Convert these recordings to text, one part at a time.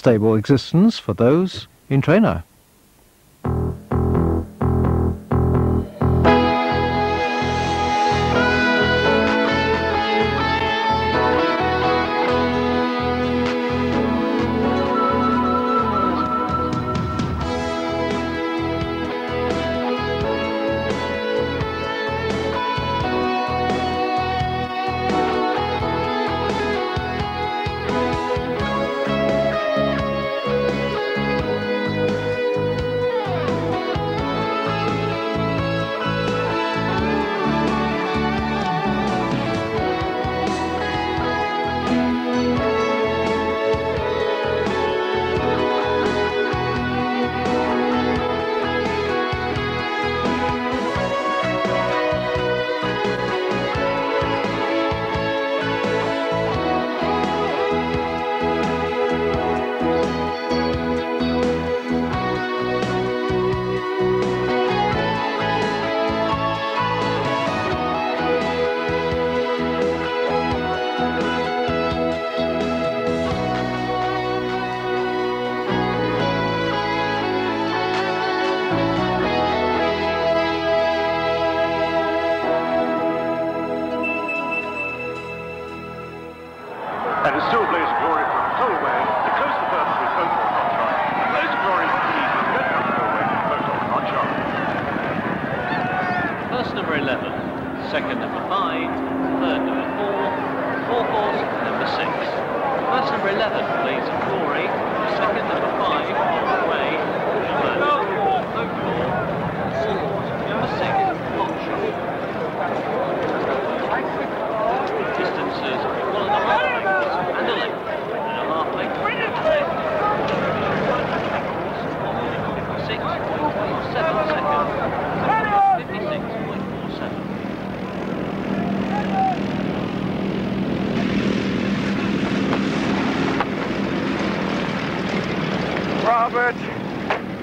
stable existence for those in trainer. And it's still a blaze of glory from Colway to close the first with both on Notchart. A blaze of glory from Leeds to get from Colway, both on Notchart. First number 11, second number 5, third number 4, fourth horse number 6. First number 11, blaze of glory, second number 5, Colway, third number 4, Folklore, fourth horse number 6, Notchart. Distances 1.5 lengths and a length, 1.5 lengths, 56.47 seconds, 56.47. Robert!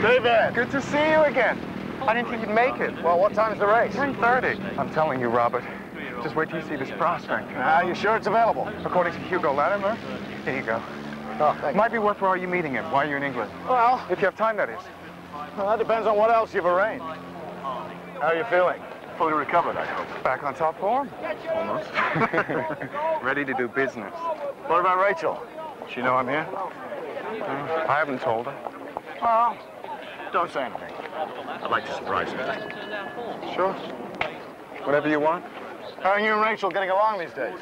David! Good to see you again. I didn't think you'd make it. Well, what time's the race? 3:30. I'm telling you, Robert. Just wait till you see this prospect. Are you sure it's available? According to Hugo Latimer, here you go. Oh, thank you. Might be worthwhile you meeting him while you're in England. Well, If you have time, that is. that depends on what else you've arranged. How are you feeling? Fully recovered, I hope. Back on top form? Almost. Ready to do business. What about Rachel? She know I'm here? I haven't told her. Well, don't say anything. I'd like to surprise her. Sure. Whatever you want. How are you and Rachel getting along these days?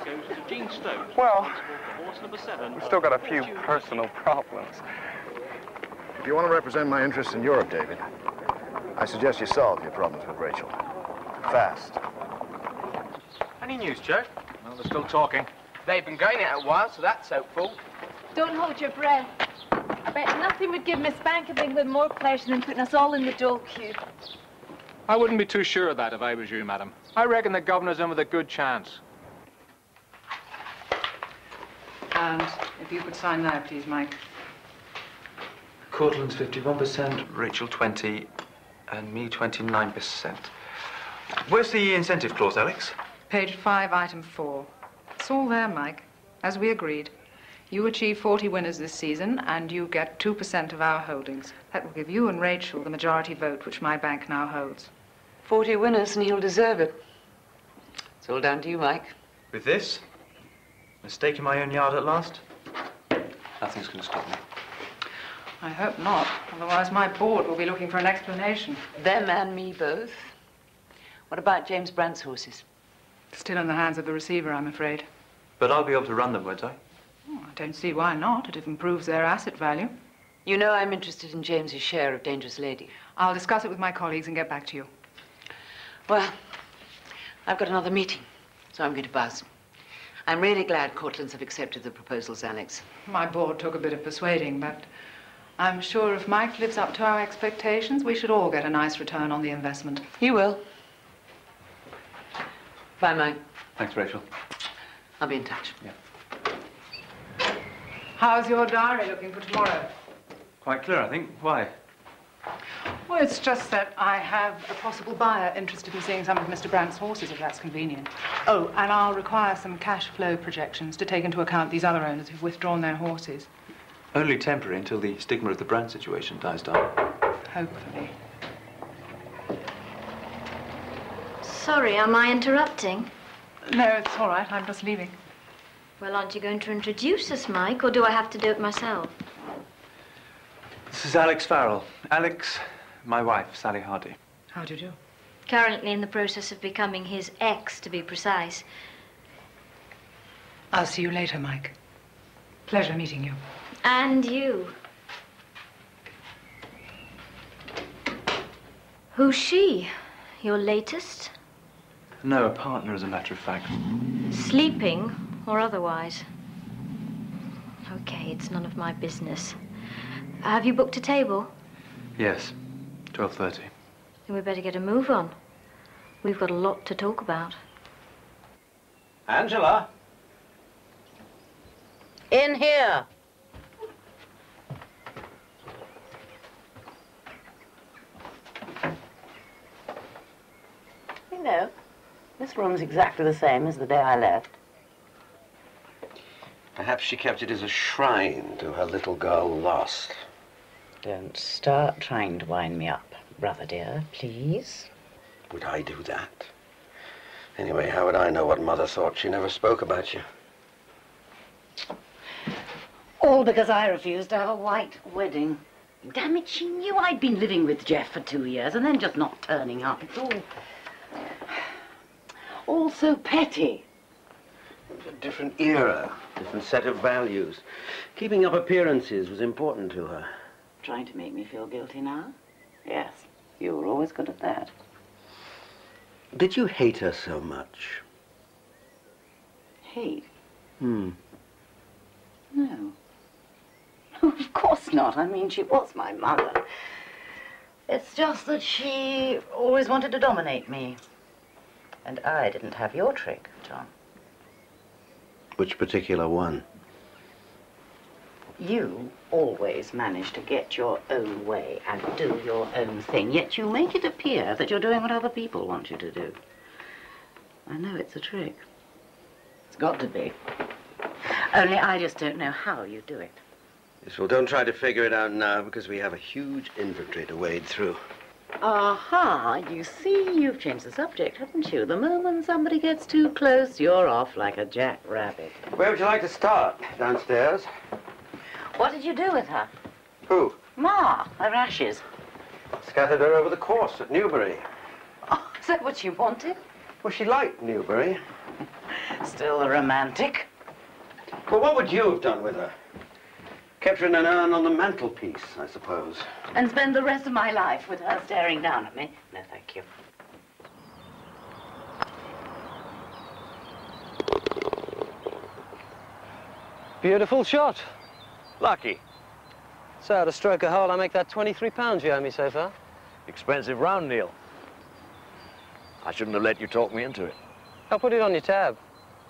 Gene Stokes, Well, horse number 7. we've still got a few personal problems. If you want to represent my interests in Europe, David, I suggest you solve your problems with Rachel. Fast. Any news, Joe? Well, they're still talking. They've been going it a while, so that's hopeful. Don't hold your breath. I bet nothing would give Miss Bank of England more pleasure than putting us all in the dole queue. I wouldn't be too sure of that if I was you, madam. I reckon the governor's in with a good chance. And if you could sign now, please, Mike. Cortland's 51%, Rachel 20%, and me 29%. Where's the incentive clause, Alex? Page 5, item 4. It's all there, Mike, as we agreed. You achieve 40 winners this season, and you get 2% of our holdings. That will give you and Rachel the majority vote, which my bank now holds. 40 winners, and he'll deserve it. It's all down to you, Mike. With this? Mistake in my own yard at last? Nothing's going to stop me. I hope not, otherwise my board will be looking for an explanation. Them and me both. What about James Brandt's horses? Still in the hands of the receiver, I'm afraid. But I'll be able to run them, won't I? Oh, I don't see why not. It improves their asset value. You know I'm interested in James's share of Dangerous Lady. I'll discuss it with my colleagues and get back to you. Well, I've got another meeting, so I'm going to buzz. I'm really glad Cortlands have accepted the proposals, Alex. My board took a bit of persuading, but I'm sure if Mike lives up to our expectations, we should all get a nice return on the investment. He will. Bye, Mike. Thanks, Rachel. I'll be in touch. Yeah. How's your diary looking for tomorrow? Quite clear, I think. Why? Well, it's just that I have a possible buyer interested in seeing some of Mr. Brandt's horses, if that's convenient. Oh, and I'll require some cash flow projections to take into account these other owners who've withdrawn their horses. Only temporary until the stigma of the brand situation dies down. Hopefully. Sorry, am I interrupting? No, it's all right. I'm just leaving. Well, aren't you going to introduce us, Mike, or do I have to do it myself? This is Alex Farrell. Alex, my wife, Sally Hardy. How do you do? Currently in the process of becoming his ex, to be precise. I'll see you later, Mike. Pleasure meeting you. And you. Who's she? Your latest? No, a partner, as a matter of fact. Sleeping or otherwise? Okay, it's none of my business. Have you booked a table? Yes, 12:30. Then we better get a move on. We've got a lot to talk about. Angela? In here. You know, this room's exactly the same as the day I left. Perhaps she kept it as a shrine to her little girl lost. Don't start trying to wind me up, brother dear, please. Would I do that? Anyway, how would I know what Mother thought? She never spoke about you. All because I refused to have a white wedding. Damn it, she knew I'd been living with Jeff for 2 years and then just not turning up. It's all so petty. A different era, different set of values. Keeping up appearances was important to her. Trying to make me feel guilty now? Yes, you were always good at that. Did you hate her so much? Hate? Hmm. No. Of course not. I mean, she was my mother. It's just that she always wanted to dominate me. And I didn't have your trick, John. Which particular one? You always manage to get your own way and do your own thing, yet you make it appear that you're doing what other people want you to do. I know it's a trick. It's got to be. Only I just don't know how you do it. Yes, well, don't try to figure it out now, because we have a huge inventory to wade through. Aha, you see, you've changed the subject, haven't you? The moment somebody gets too close, you're off like a jackrabbit. Where would you like to start? Downstairs? What did you do with her? Who? Ma, her ashes. Scattered her over the course at Newbury. Oh, is that what you wanted? Well, she liked Newbury. Still a romantic. Well, what would you have done with her? Kept her in an urn on the mantelpiece, I suppose. And spend the rest of my life with her staring down at me? No, thank you. Beautiful shot. Lucky. So, to stroke a hole, I make that £23 you owe me so far. Expensive round, Neil. I shouldn't have let you talk me into it. I'll put it on your tab,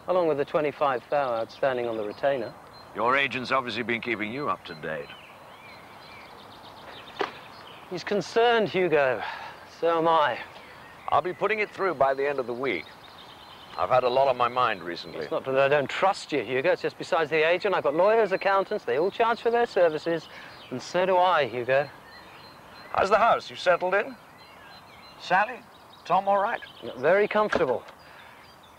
along with the 25 thou outstanding on the retainer. Your agent's obviously been keeping you up to date. He's concerned, Hugo. So am I. I'll be putting it through by the end of the week. I've had a lot on my mind recently. It's not that I don't trust you, Hugo. It's just besides the agent, I've got lawyers, accountants. They all charge for their services. And so do I, Hugo. How's the house? You settled in? Sally? Tom all right? Very comfortable.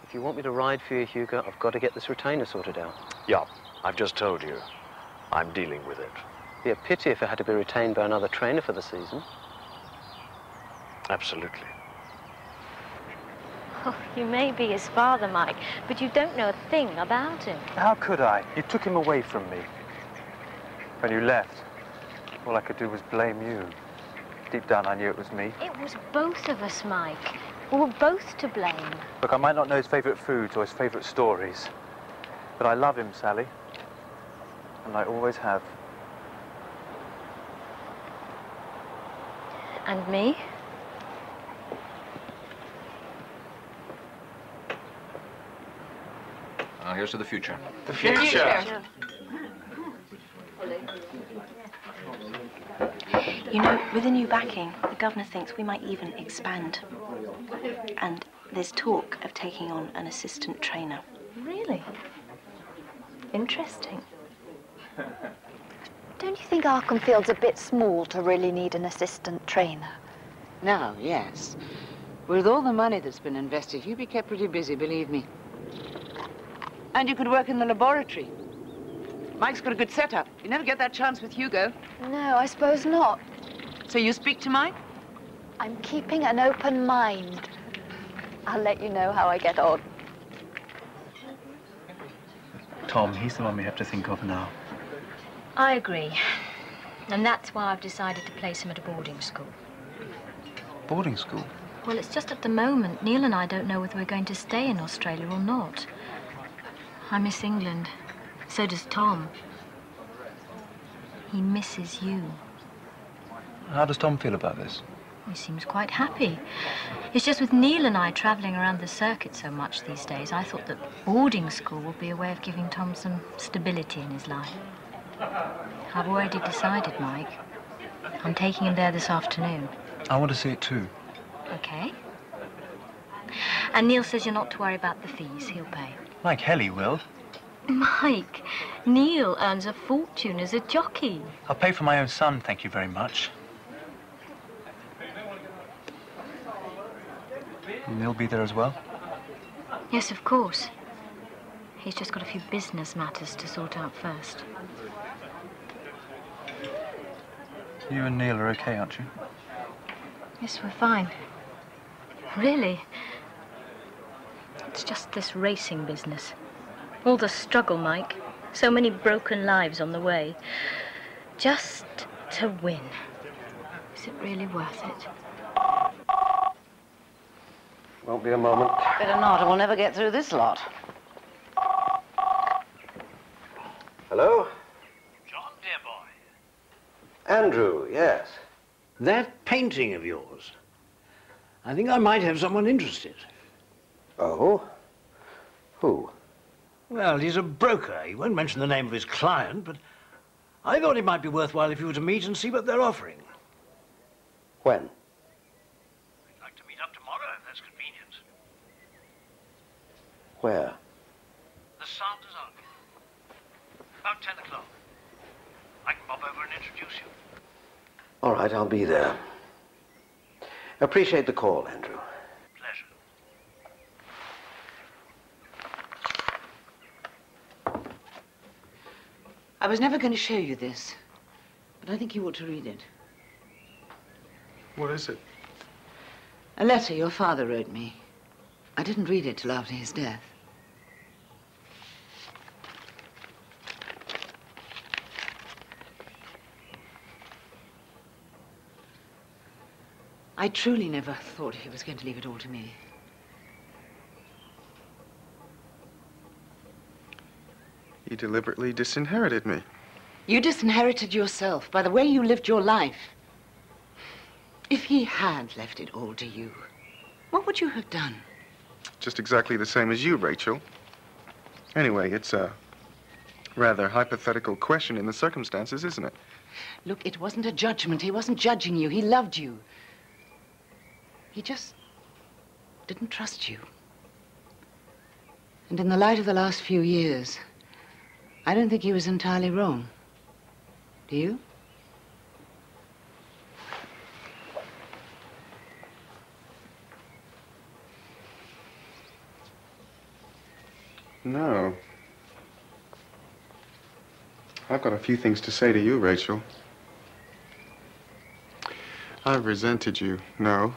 If you want me to ride for you, Hugo, I've got to get this retainer sorted out. Yeah, I've just told you. I'm dealing with it. It'd be a pity if it had to be retained by another trainer for the season. Absolutely. Oh, you may be his father, Mike, but you don't know a thing about him. How could I? You took him away from me. When you left, all I could do was blame you. Deep down, I knew it was me. It was both of us, Mike. We were both to blame. Look, I might not know his favourite foods or his favourite stories, but I love him, Sally. And I always have. And me? Here's to the future. The future. You know, with the new backing, the governor thinks we might even expand. And there's talk of taking on an assistant trainer. Really? Interesting. Don't you think Arkenfield's a bit small to really need an assistant trainer? No, yes. With all the money that's been invested, you'd be kept pretty busy, believe me. And you could work in the laboratory. Mike's got a good setup. You never get that chance with Hugo. No, I suppose not. So you speak to Mike? I'm keeping an open mind. I'll let you know how I get on. Tom, he's the one we have to think of now. I agree. And that's why I've decided to place him at a boarding school. Boarding school? Well, it's just at the moment, Neil and I don't know whether we're going to stay in Australia or not. I miss England. So does Tom. He misses you. How does Tom feel about this? He seems quite happy. It's just with Neil and I travelling around the circuit so much these days, I thought that boarding school would be a way of giving Tom some stability in his life. I've already decided, Mike. I'm taking him there this afternoon. I want to see it too. Okay. And Neil says you're not to worry about the fees. He'll pay. Like Helly will. Mike, Neil earns a fortune as a jockey. I'll pay for my own son, thank you very much. And he'll be there as well? Yes, of course. He's just got a few business matters to sort out first. You and Neil are okay, aren't you? Yes, we're fine. Really. It's just this racing business. All the struggle, Mike. So many broken lives on the way. Just to win. Is it really worth it? Won't be a moment. Better not, or we'll never get through this lot. Hello? John, dear boy. Andrew, yes. That painting of yours. I think I might have someone interested. Oh? Who? Well, he's a broker. He won't mention the name of his client, but I thought it might be worthwhile if you were to meet and see what they're offering. When? I'd like to meet up tomorrow, if that's convenient. Where? The Sanders Ark. About 10 o'clock. I can pop over and introduce you. All right, I'll be there. Appreciate the call, Andrew. Pleasure. I was never going to show you this, but I think you ought to read it. What is it? A letter your father wrote me. I didn't read it till after his death. I truly never thought he was going to leave it all to me. You deliberately disinherited me. You disinherited yourself by the way you lived your life. If he had left it all to you, what would you have done? Just exactly the same as you, Rachel. Anyway, it's a rather hypothetical question in the circumstances, isn't it? Look, it wasn't a judgment. He wasn't judging you. He loved you. He just didn't trust you. And in the light of the last few years, I don't think he was entirely wrong. Do you? No. I've got a few things to say to you, Rachel. I've resented you, no.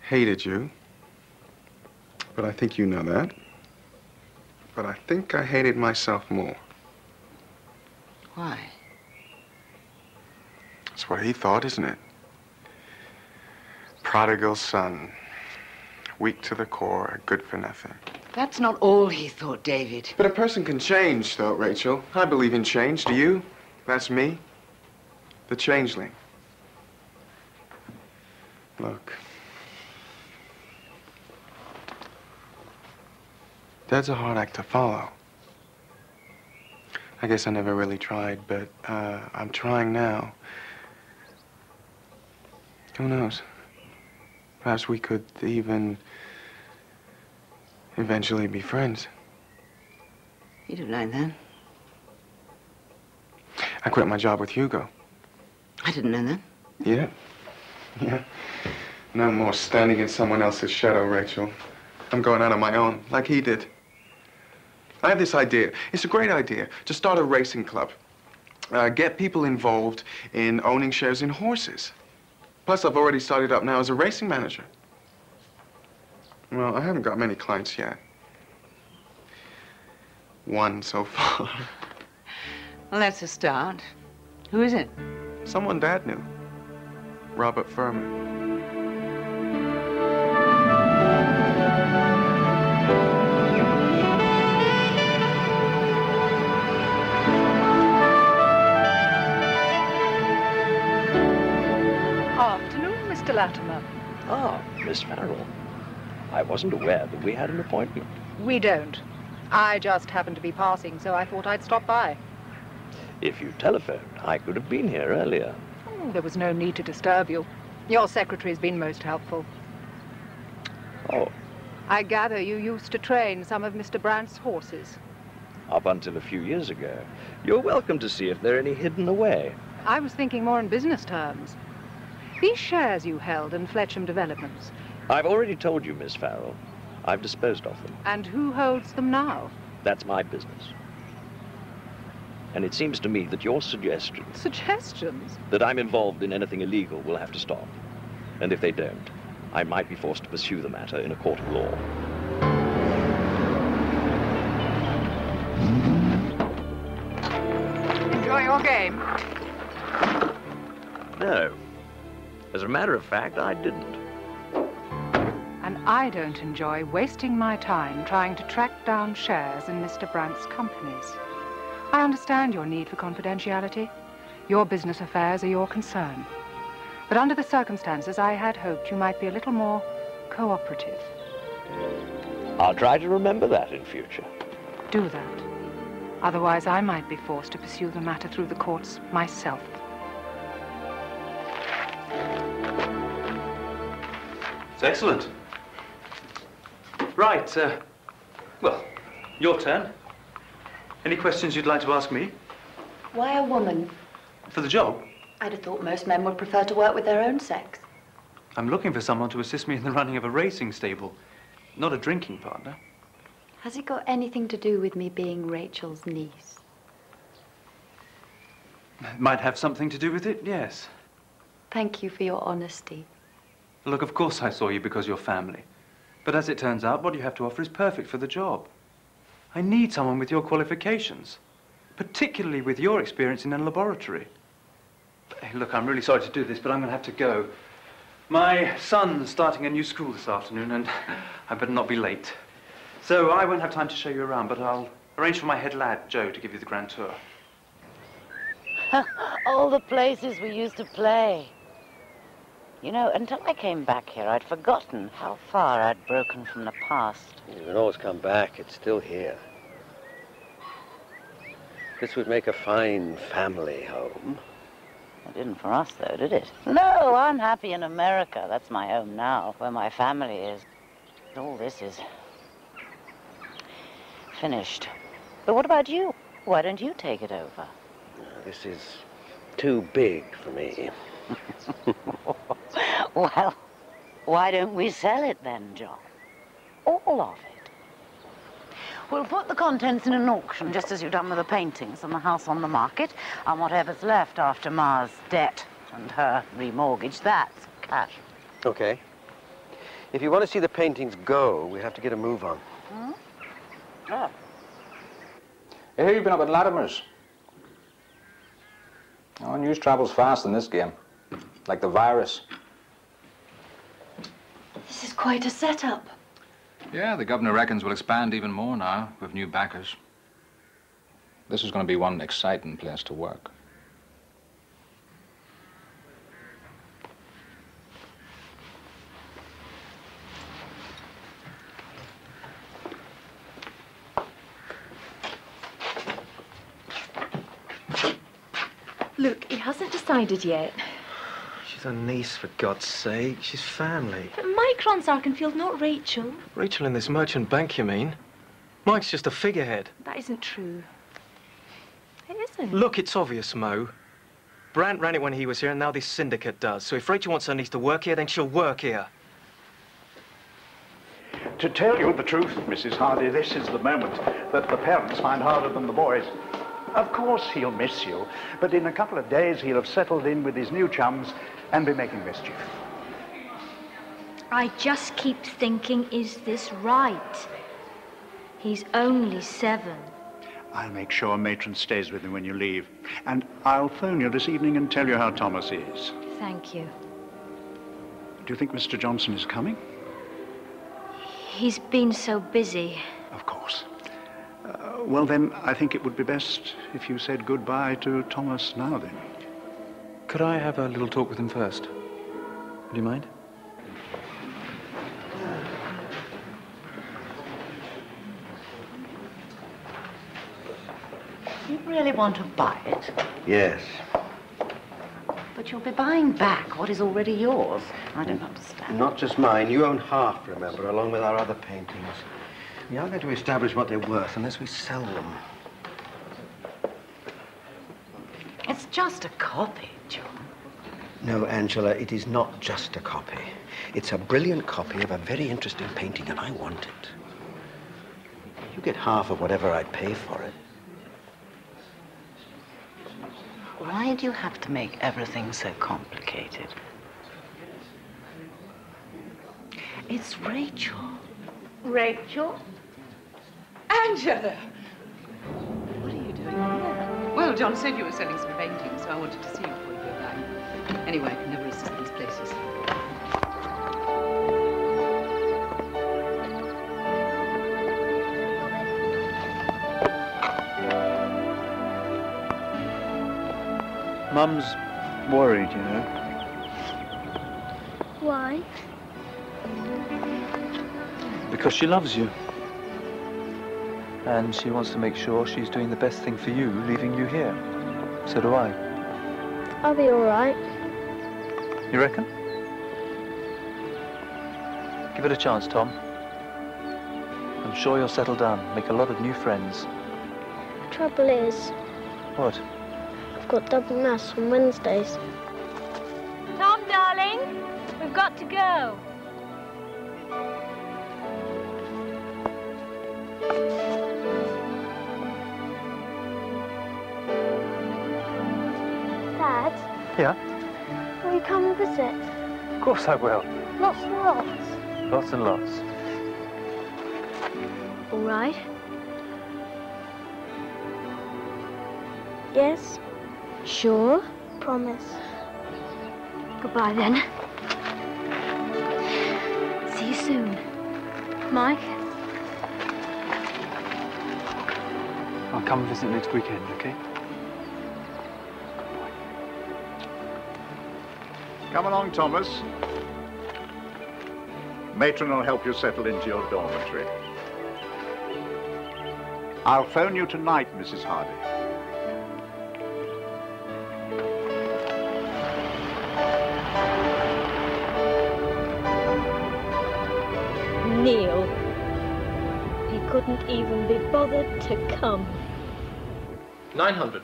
Hated you. But I think you know that. But I think I hated myself more. Why? That's what he thought, isn't it? Prodigal son. Weak to the core, good for nothing. That's not all he thought, David. But a person can change, though, Rachel. I believe in change. Do you? That's me. The changeling. Look. Dad's a hard act to follow. I guess I never really tried, but I'm trying now. Who knows? Perhaps we could even eventually be friends. You don't mind that? I quit my job with Hugo. I didn't know that. Yeah. Yeah. No more standing in someone else's shadow, Rachel. I'm going out on my own, like he did. I have this idea. It's a great idea to start a racing club. Get people involved in owning shares in horses. Plus, I've already started up now as a racing manager. Well, I haven't got many clients yet. One so far. Well, that's a start. Who is it? Someone Dad knew. Robert Furman. Afternoon, Mr. Latimer. Ah, Miss Farrell. I wasn't aware that we had an appointment. We don't. I just happened to be passing, so I thought I'd stop by. If you telephoned, I could have been here earlier. Oh, there was no need to disturb you. Your secretary's been most helpful. Oh, I gather you used to train some of Mr. Brandt's horses. up until a few years ago. You're welcome to see if there are any hidden away. I was thinking more in business terms. These shares you held in Fletcham Developments. I've already told you, Miss Farrell. I've disposed of them. And who holds them now? That's my business. And it seems to me that your suggestions... Suggestions? ...that I'm involved in anything illegal will have to stop. And if they don't, I might be forced to pursue the matter in a court of law. Enjoy your game? No. As a matter of fact, I didn't. And I don't enjoy wasting my time trying to track down shares in Mr. Brandt's companies. I understand your need for confidentiality. Your business affairs are your concern. But under the circumstances, I had hoped you might be a little more cooperative. I'll try to remember that in future. Do that. Otherwise, I might be forced to pursue the matter through the courts myself. It's excellent. Right, well, your turn. Any questions you'd like to ask me? Why a woman? For the job? I'd have thought most men would prefer to work with their own sex. I'm looking for someone to assist me in the running of a racing stable, not a drinking partner. Has it got anything to do with me being Rachel's niece? It might have something to do with it, yes. Thank you for your honesty. Look, of course I saw you because you're family. But as it turns out, what you have to offer is perfect for the job. I need someone with your qualifications, particularly with your experience in a laboratory. Hey, look, I'm really sorry to do this, but I'm going to have to go. My son's starting a new school this afternoon, and I better not be late. So I won't have time to show you around, but I'll arrange for my head lad, Joe, to give you the grand tour. All the places we used to play. You know, until I came back here, I'd forgotten how far I'd broken from the past. You can always come back. It's still here. This would make a fine family home. It didn't for us, though, did it? No, I'm happy in America. That's my home now, where my family is. All this is finished. But what about you? Why don't you take it over? This is too big for me. Well, why don't we sell it then, John? All of it. We'll put the contents in an auction, just as you've done with the paintings and the house on the market, and whatever's left after Ma's debt and her remortgage, that's cash. Okay. If you want to see the paintings go, we have to get a move on. Hmm? Oh. I hear you've been up at Latimer's. Oh, news travels fast in this game. Like the virus. This is quite a setup. Yeah, the governor reckons we'll expand even more now with new backers. This is going to be one exciting place to work. Look, he hasn't decided yet. She's a niece, for God's sake. She's family. But Mike runs Arkenfield, not Rachel. Rachel in this merchant bank, you mean? Mike's just a figurehead. That isn't true. It isn't. Look, it's obvious, Mo. Brandt ran it when he was here, and now this syndicate does. So if Rachel wants her niece to work here, then she'll work here. To tell you the truth, Mrs. Hardy, this is the moment that the parents find harder than the boys. Of course he'll miss you, but in a couple of days he'll have settled in with his new chums and be making mischief. I just keep thinking, is this right? He's only 7. I'll make sure Matron stays with him when you leave. And I'll phone you this evening and tell you how Thomas is. Thank you. Do you think Mr. Johnson is coming? He's been so busy. Of course. Well, then, I think it would be best if you said goodbye to Thomas now, then. Could I have a little talk with him first? Would you mind? You really want to buy it? Yes. But you'll be buying back what is already yours. I don't understand. Not just mine. You own half, remember, along with our other paintings. We aren't going to establish what they're worth unless we sell them. It's just a copy, John. No, Angela, it is not just a copy. It's a brilliant copy of a very interesting painting, and I want it. You get half of whatever I'd pay for it. Why do you have to make everything so complicated? It's Rachel. Rachel? Angela! What are you doing here? Well, John said you were selling some paintings, so I wanted to see you before you go back. Anyway, I can never resist these places. Mum's worried, you know. Why? Because she loves you. And she wants to make sure she's doing the best thing for you, leaving you here. So do I. I'll be all right. You reckon? Give it a chance, Tom. I'm sure you'll settle down, make a lot of new friends. The trouble is, What? I've got double mass on Wednesdays. Tom, darling, we've got to go. Dad? Yeah? Will you come and visit? Of course I will. Lots and lots. Lots and lots. All right? Yes? Sure? Promise. Goodbye, then. See you soon. Mike? I'll come visit next weekend, okay? Come along, Thomas. Matron will help you settle into your dormitory. I'll phone you tonight, Mrs. Hardy. Neil. He couldn't even be bothered to come. £900.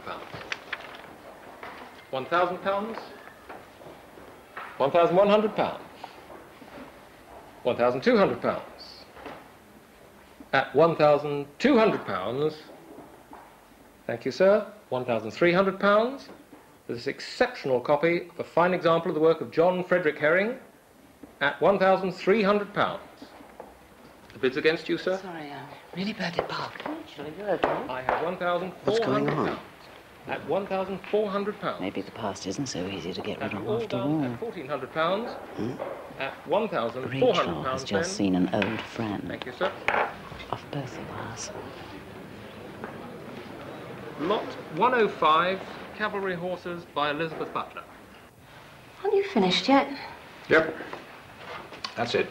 £1,000. £1,100. £1,200. At £1,200, thank you, sir, £1,300 for this exceptional copy of a fine example of the work of John Frederick Herring at £1,300. The bid's against you, sir? Sorry, I'm really badly parked. Rachel, are you okay? I have £1,400. What's going on? At £1,400. Maybe the past isn't so easy to get rid of All after done all. at £1,400. At £1,400. Rachel has just seen an old friend Thank you, sir. of both of us. Lot 105, Cavalry Horses by Elizabeth Butler. Aren't you finished yet? Yep. That's it.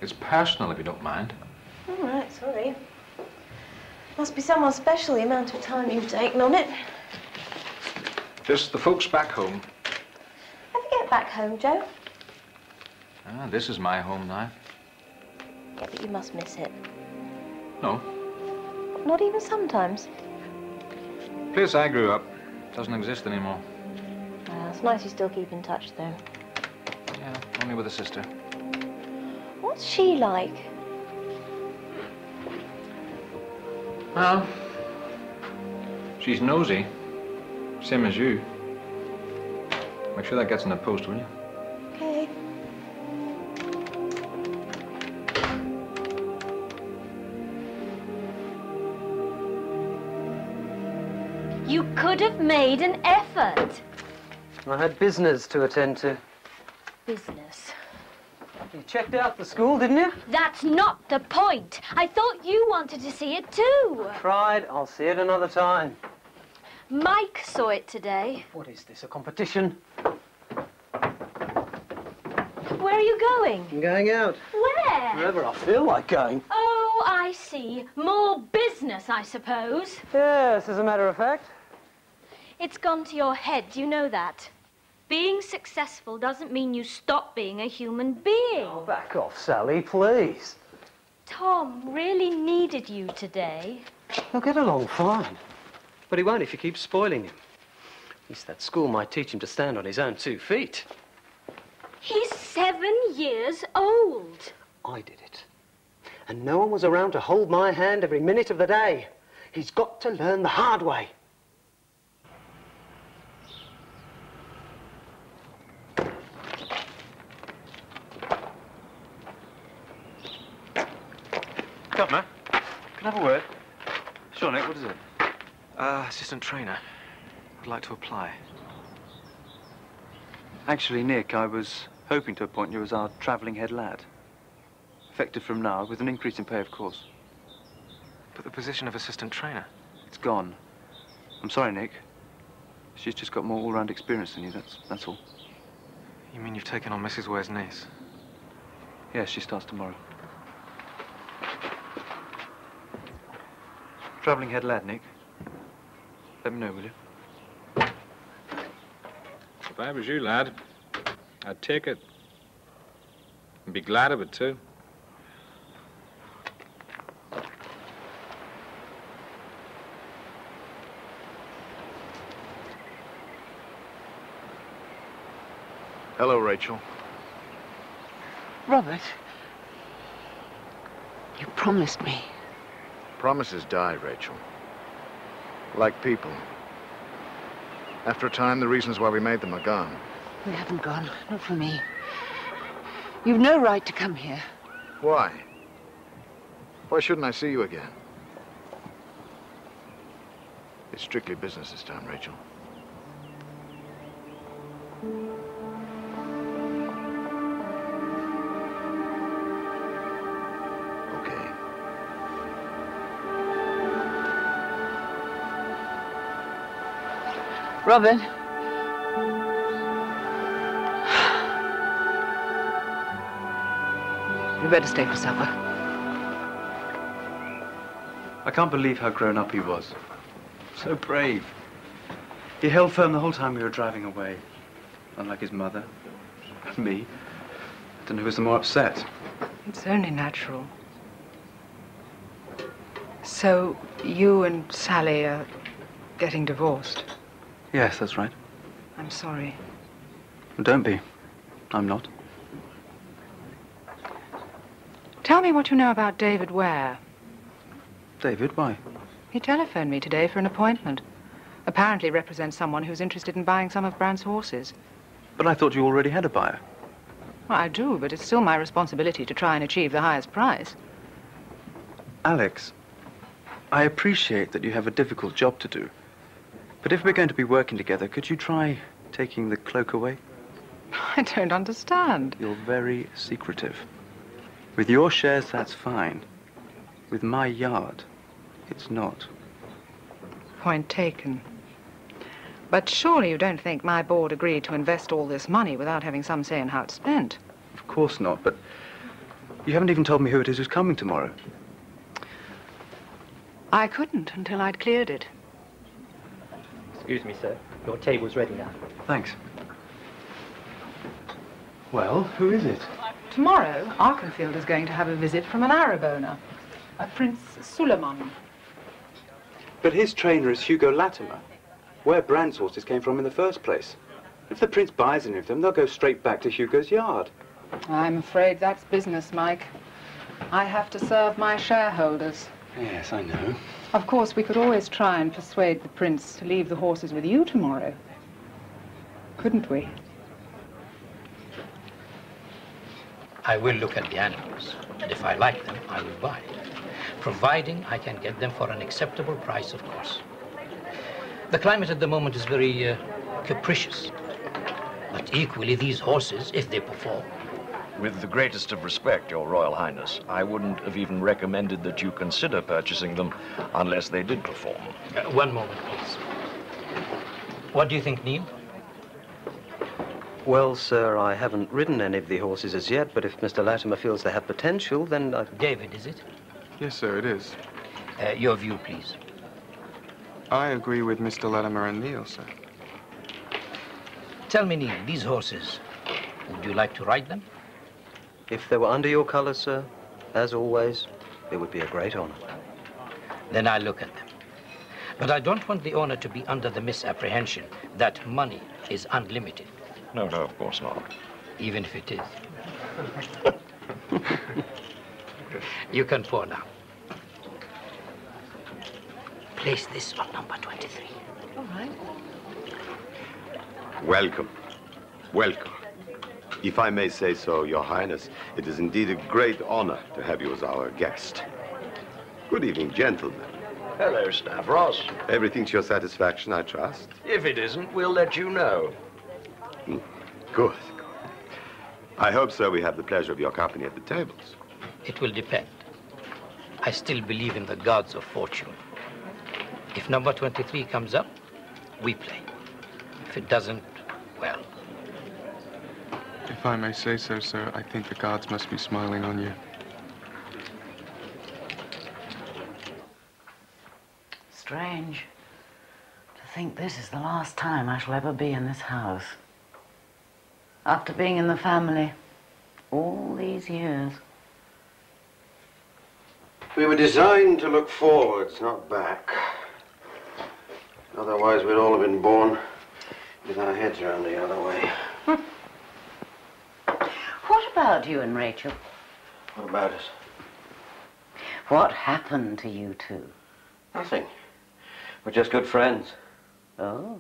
It's personal, if you don't mind. All right, sorry. Must be someone special, the amount of time you've taken on it. Just the folks back home. Ever get back home, Joe? Ah, this is my home now. Yeah, but you must miss it. No. Not even sometimes? Place I grew up doesn't exist anymore. It's nice you still keep in touch, though. Yeah, only with a sister. What's she like? Well, she's nosy. Same as you. Make sure that gets in the post, will you? Okay. You could have made an effort. I had business to attend to. Business. You checked out the school, didn't you? That's not the point. I thought you wanted to see it too. Tried. I'll see it another time. Mike saw it today. What is this, a competition? Where are you going? I'm going out. Where? Wherever I feel like going. Oh, I see. More business, I suppose. Yes, as a matter of fact. It's gone to your head, you know that. Being successful doesn't mean you stop being a human being. Oh, back off, Sally, please. Tom really needed you today. He'll get along fine. But he won't if you keep spoiling him. At least that school might teach him to stand on his own 2 feet. He's 7 years old. I did it. And no one was around to hold my hand every minute of the day. He's got to learn the hard way. Governor, can I have a word? Sure, Nick, what is it? Assistant trainer. I'd like to apply. Actually, Nick, I was hoping to appoint you as our travelling head lad. Effective from now, with an increase in pay, of course. But the position of assistant trainer? It's gone. I'm sorry, Nick. She's just got more all-round experience than you, that's all. You mean you've taken on Mrs. Ware's niece? Yes, she starts tomorrow. Travelling head lad, Nick. Let me know, will you? If I was you, lad, I'd take it. And be glad of it, too. Hello, Rachel. Robert, you promised me. Promises die, Rachel. Like people. After a time, the reasons why we made them are gone. We haven't gone. Not for me. You've no right to come here. Why? Why shouldn't I see you again? It's strictly business this time, Rachel. Robin. You better stay for supper. I can't believe how grown up he was. So brave. He held firm the whole time we were driving away. Unlike his mother and me. I don't know who was the more upset. It's only natural. So you and Sally are getting divorced? Yes, that's right. I'm sorry. Well, don't be. I'm not. Tell me what you know about David Ware. David, why? He telephoned me today for an appointment. Apparently represents someone who's interested in buying some of Brand's horses. But I thought you already had a buyer. Well, I do, but it's still my responsibility to try and achieve the highest price. Alex, I appreciate that you have a difficult job to do. But if we're going to be working together, could you try taking the cloak away? I don't understand. You're very secretive. With your shares, that's fine. With my yard, it's not. Point taken. But surely you don't think my board agreed to invest all this money without having some say in how it's spent? Of course not, but you haven't even told me who it is who's coming tomorrow. I couldn't until I'd cleared it. Excuse me, sir. Your table's ready now. Thanks. Well, who is it? Tomorrow, Arkenfield is going to have a visit from an Arab owner, a Prince Suleiman. But his trainer is Hugo Latimer, where Brand's horses came from in the first place. If the Prince buys any of them, they'll go straight back to Hugo's yard. I'm afraid that's business, Mike. I have to serve my shareholders. Yes, I know. Of course, we could always try and persuade the Prince to leave the horses with you tomorrow. Couldn't we? I will look at the animals, and if I like them, I will buy. Providing I can get them for an acceptable price, of course. The climate at the moment is very capricious. But equally, these horses, if they perform... With the greatest of respect, Your Royal Highness, I wouldn't have even recommended that you consider purchasing them unless they did perform. One moment, please. What do you think, Neil? Well, sir, I haven't ridden any of the horses as yet, but if Mr. Latimer feels they have potential, then I... David, is it? Yes, sir, it is. Your view, please. I agree with Mr. Latimer and Neil, sir. Tell me, Neil, these horses, would you like to ride them? If they were under your colours, sir, as always, it would be a great honor. Then I'll look at them. But I don't want the owner to be under the misapprehension that money is unlimited. No, no, of course not. Even if it is. You can pour now. Place this on number 23. All right. Welcome. Welcome. If I may say so, Your Highness, it is indeed a great honor to have you as our guest. Good evening, gentlemen. Hello, Stavros. Everything to your satisfaction, I trust? If it isn't, we'll let you know. Good. I hope, sir, we have the pleasure of your company at the tables. It will depend. I still believe in the gods of fortune. If number 23 comes up, we play. If it doesn't, well... If I may say so, sir, I think the gods must be smiling on you. Strange to think this is the last time I shall ever be in this house. After being in the family all these years. We were designed to look forwards, not back. Otherwise, we'd all have been born with our heads around the other way. What about you and Rachel? What about us? What happened to you two? Nothing. We're just good friends. Oh.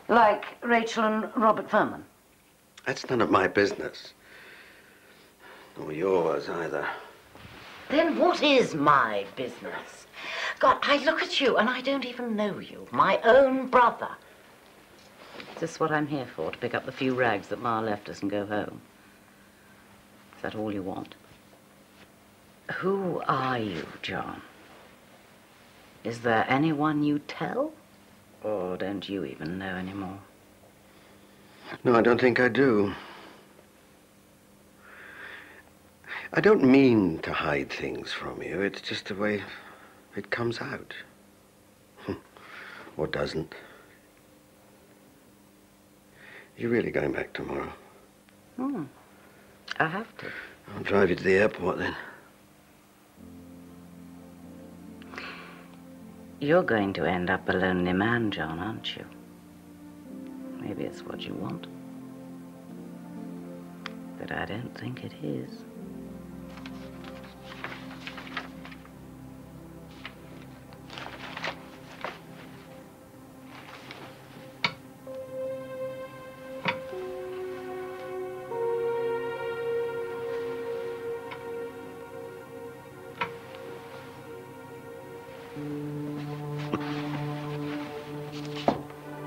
Like Rachel and Robert Furman? That's none of my business. Nor yours, either. Then what is my business? God, I look at you and I don't even know you. My own brother. Is this what I'm here for? To pick up the few rags that Ma left us and go home? Is that all you want? Who are you, John? Is there anyone you tell? Or don't you even know anymore? No, I don't think I do. I don't mean to hide things from you. It's just the way it comes out. Or doesn't. You're really going back tomorrow? I have to. I'll drive you to the airport then. You're going to end up a lonely man, John, aren't you? Maybe it's what you want. But I don't think it is.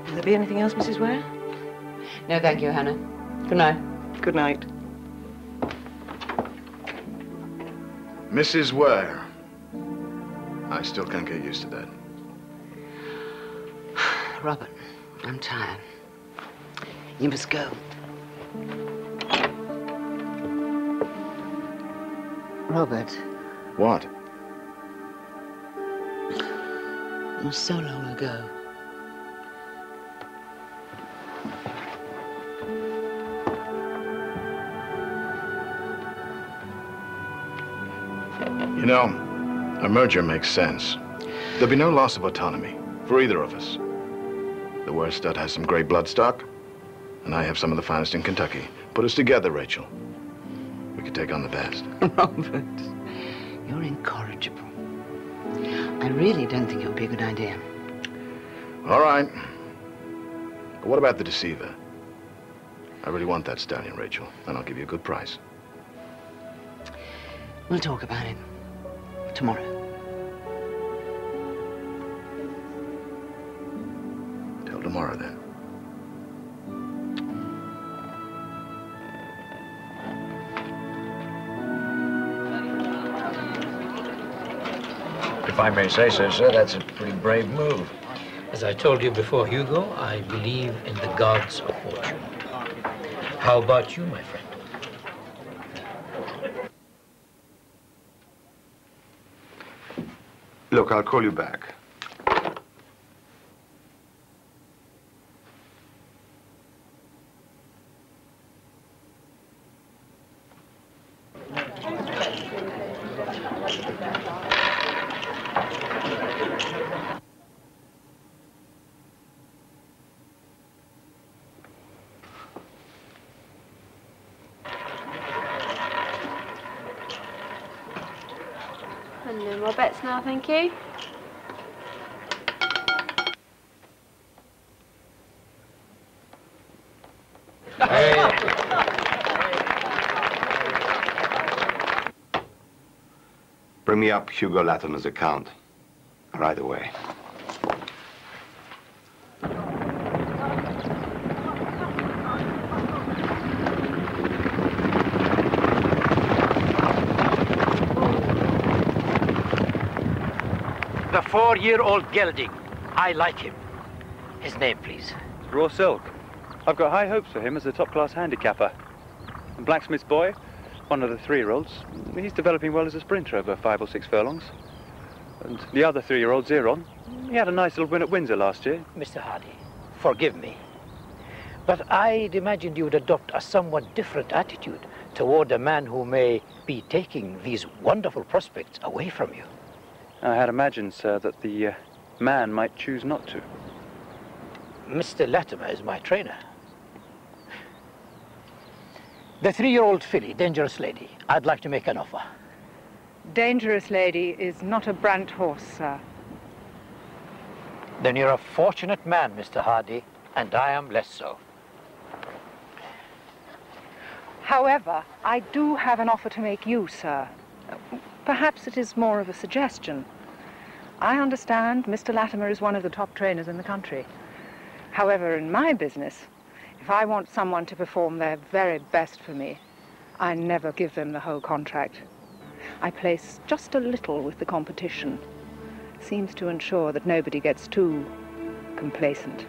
Will there be anything else, Mrs. Ware? No, thank you, Hannah. Good night. Good night. Mrs. Ware. I still can't get used to that. Robert, I'm tired. You must go. Robert. What? It was so long ago. You know, a merger makes sense. There'll be no loss of autonomy for either of us. The worst stud has some great bloodstock, and I have some of the finest in Kentucky. Put us together, Rachel. We could take on the best. Robert, you're incorrigible. I really don't think it would be a good idea. All right. But what about the deceiver? I really want that stallion, Rachel, and I'll give you a good price. We'll talk about it tomorrow. Till tomorrow, then. If I may say so, sir, that's a pretty brave move. As I told you before, Hugo, I believe in the gods of fortune. How about you, my friend? Look, I'll call you back. And no more bets now, thank you. Bring me up Hugo Latimer's account right away. The 4-year-old gelding. I like him. His name, please. Raw Silk. I've got high hopes for him as a top-class handicapper. And Blacksmith's boy, one of the 3-year-olds, he's developing well as a sprinter over 5 or 6 furlongs. And the other 3-year-old, Zeron, he had a nice little win at Windsor last year. Mr. Hardy, forgive me, but I'd imagined you would adopt a somewhat different attitude toward a man who may be taking these wonderful prospects away from you. I had imagined, sir, that the man might choose not to. Mr. Latimer is my trainer. The 3-year-old filly, Dangerous Lady, I'd like to make an offer. Dangerous Lady is not a Brant horse, sir. Then you're a fortunate man, Mr. Hardy, and I am less so. However, I do have an offer to make you, sir. Perhaps it is more of a suggestion. I understand Mr. Latimer is one of the top trainers in the country. However, in my business, if I want someone to perform their very best for me, I never give them the whole contract. I place just a little with the competition. Seems to ensure that nobody gets too complacent.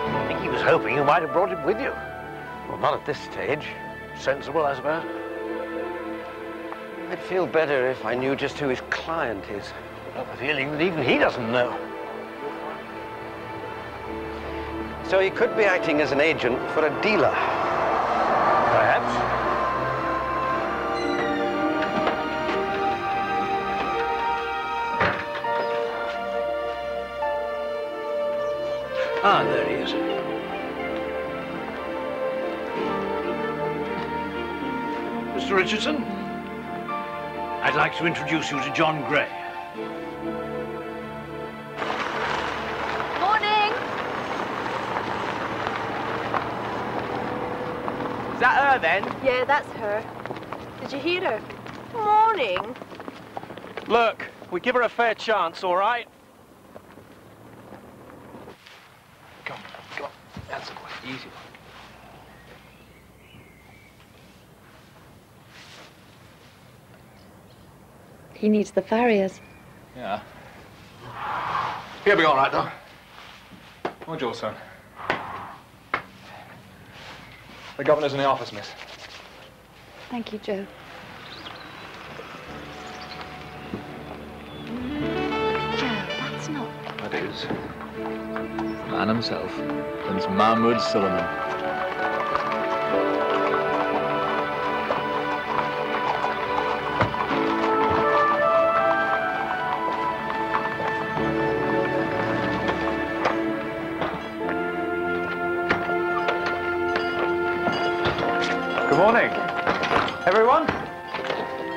I think he was hoping you might have brought him with you. Well, not at this stage. Sensible, I suppose. I'd feel better if I knew just who his client is. I've a feeling that even he doesn't know. So he could be acting as an agent for a dealer. Perhaps. Ah, there he is. Mr. Richardson, I'd like to introduce you to John Gray. Morning! Is that her, then? Yeah, that's her. Did you hear her? Morning. Look, we give her a fair chance, all right? Come on. That's a quite easy one. He needs the farriers. Yeah. He'll be all right, though. What's your son? The governor's in the office, miss. Thank you, Joe. Joe, that's not... That is. The man himself, Prince Mahmud Suleiman.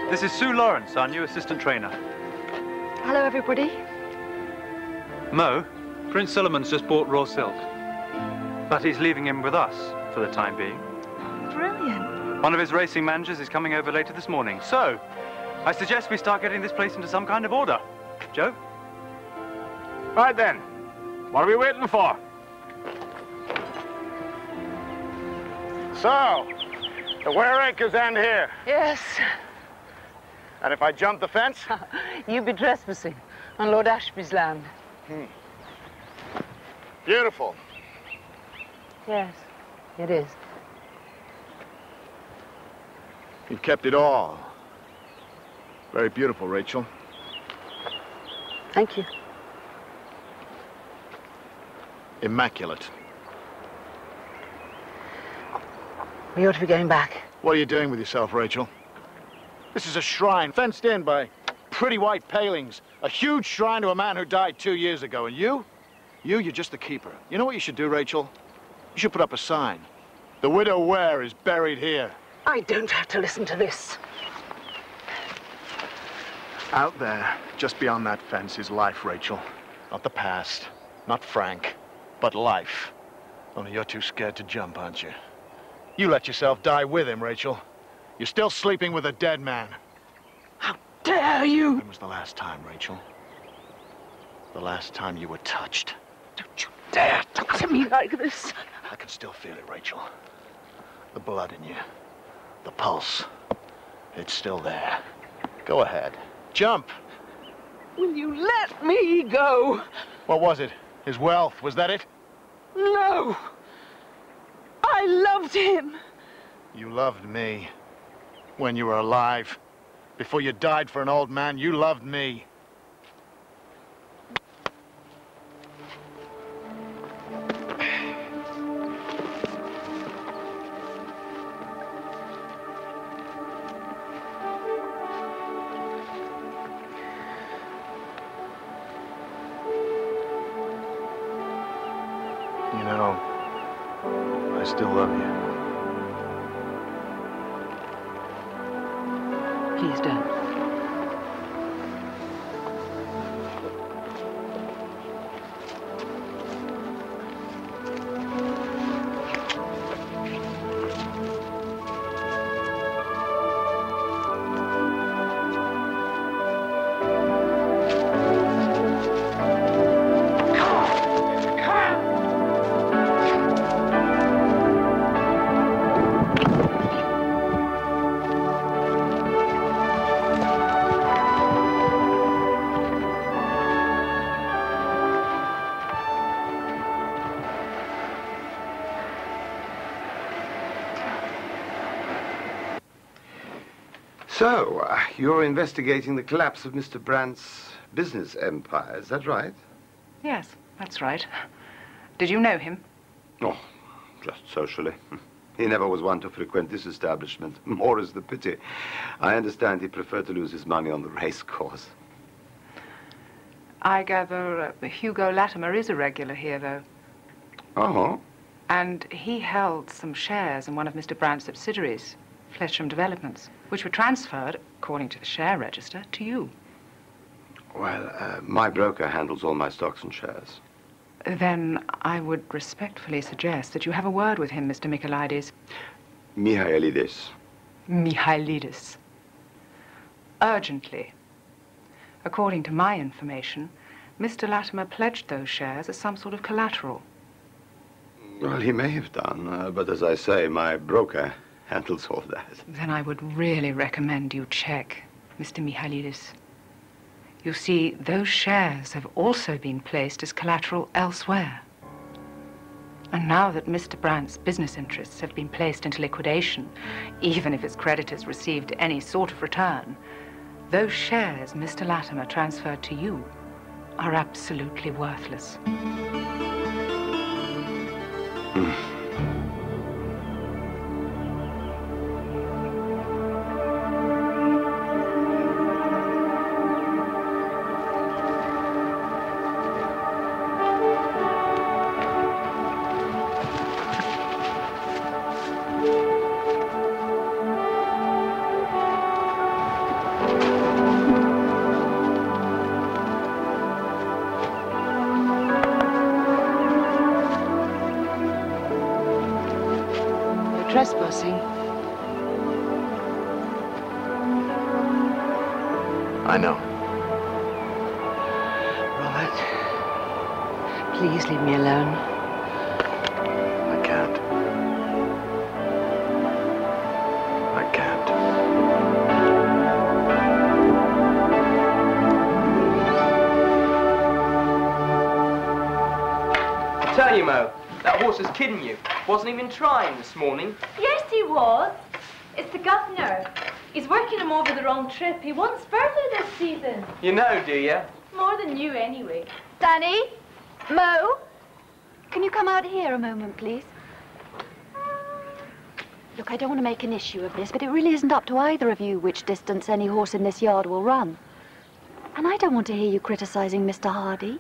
This is Sue Lawrence, our new assistant trainer. Hello, everybody. Mo, Prince Solomon's just bought raw silk. But he's leaving him with us for the time being. Brilliant. One of his racing managers is coming over later this morning. So, I suggest we start getting this place into some kind of order. Joe? Right then. What are we waiting for? So, the Ware Acres end here. Yes. And if I jump the fence? You'd be trespassing on Lord Ashby's land. Beautiful. Yes, it is. You've kept it all. Very beautiful, Rachel. Thank you. Immaculate. We ought to be going back. What are you doing with yourself, Rachel? This is a shrine fenced in by pretty white palings. A huge shrine to a man who died 2 years ago. And you're just the keeper. You know what you should do, Rachel? You should put up a sign. The widow Ware is buried here. I don't have to listen to this. Out there, just beyond that fence, is life, Rachel. Not the past, not Frank, but life. Only you're too scared to jump, aren't you? You let yourself die with him, Rachel. You're still sleeping with a dead man. How dare you? When was the last time, Rachel? The last time you were touched. Don't you dare talk to me like this. I can still feel it, Rachel. The blood in you. The pulse. It's still there. Go ahead. Jump. Will you let me go? What was it? His wealth, was that it? No. I loved him. You loved me. When you were alive. Before you died for an old man, you loved me. You know, I still love you. Please don't. So, you're investigating the collapse of Mr. Brandt's business empire, is that right? Yes, that's right. Did you know him? Oh, just socially. He never was one to frequent this establishment. More is the pity. I understand he preferred to lose his money on the race course. I gather Hugo Latimer is a regular here, though. Oh? And he held some shares in one of Mr. Brandt's subsidiaries, Flesham Developments, which were transferred, according to the share register, to you. Well, my broker handles all my stocks and shares. Then I would respectfully suggest that you have a word with him, Mr. Michaelides. Michaelides. Michaelides. Urgently. According to my information, Mr. Latimer pledged those shares as some sort of collateral. Well, he may have done, but as I say, my broker handles all that. Then I would really recommend you check, Mr. Michaelides. You see, those shares have also been placed as collateral elsewhere. And now that Mr. Brandt's business interests have been placed into liquidation, even if his creditors received any sort of return, those shares Mr. Latimer transferred to you are absolutely worthless. trespassing. I know. Robert, please leave me alone. I can't. I can't. I tell you, Mo, that horse is kidding you. Wasn't even trying this morning. Yes, he was. It's the governor. He's working him over the wrong trip. He wants further this season. You know, do you? More than you, anyway. Danny? Mo? Can you come out here a moment, please? Look, I don't want to make an issue of this, but it really isn't up to either of you which distance any horse in this yard will run. And I don't want to hear you criticizing Mr. Hardy.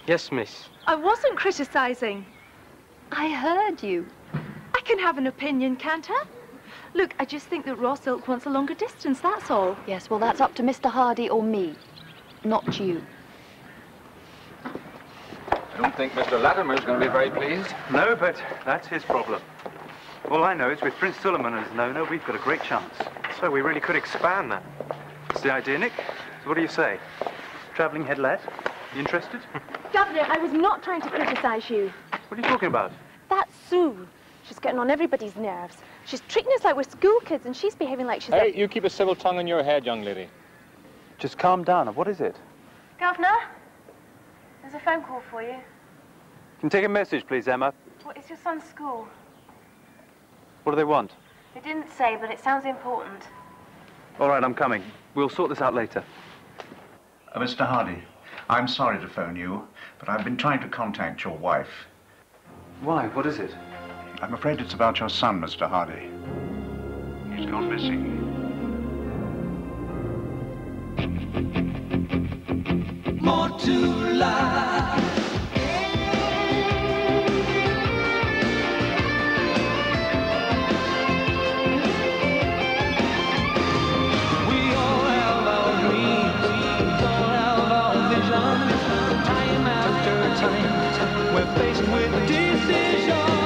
Yes, miss. I wasn't criticizing. I heard you. I can have an opinion, can't I? Look, I just think that Ross Ilk wants a longer distance, that's all. Yes, well, that's up to Mr. Hardy or me, not you. I don't think Mr. Latimer's going to be very pleased. No, but that's his problem. All I know is with Prince Suleiman as an owner, we've got a great chance. So we really could expand that. That's the idea, Nick. So what do you say? Travelling head lad? You interested? Governor, I was not trying to criticize you. What are you talking about? That's Sue. She's getting on everybody's nerves. She's treating us like we're school kids, and she's behaving like she's Hey, you keep a civil tongue in your head, young lady. Just calm down. What is it? Governor, there's a phone call for you. Can you take a message, please, Emma? Well, it's your son's school. What do they want? They didn't say, but it sounds important. All right, I'm coming. We'll sort this out later. Mr. Hardy, I'm sorry to phone you, but I've been trying to contact your wife. Why? What is it? I'm afraid it's about your son, Mr. Hardy. He's gone missing. More to life. We all have our dreams, we all have our visions. Time after time, we're faced with decisions.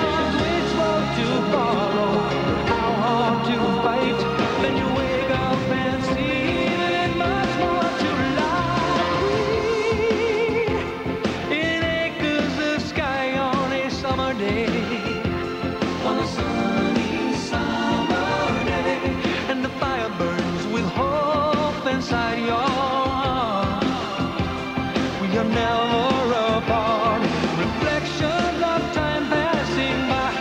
Which road to follow, how hard to fight. Then you wake up and see there's much more to life. In acres of sky on a summer day, on a sunny summer day, and the fire burns with hope inside your heart. We are never apart. Reflections of time passing by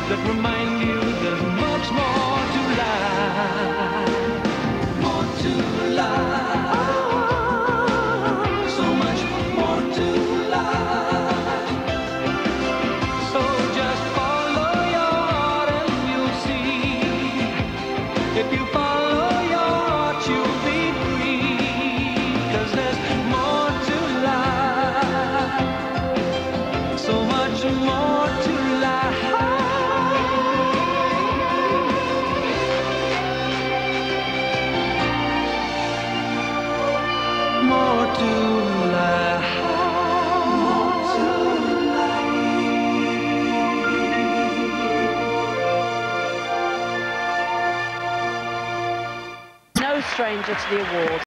that remind you there's much more to life. More to life. So much more to life. So just follow your heart and you'll see. If you follow your heart, you'll be free. 'Cause there's more to life. So much more to life. More to life. More to No stranger to the awards.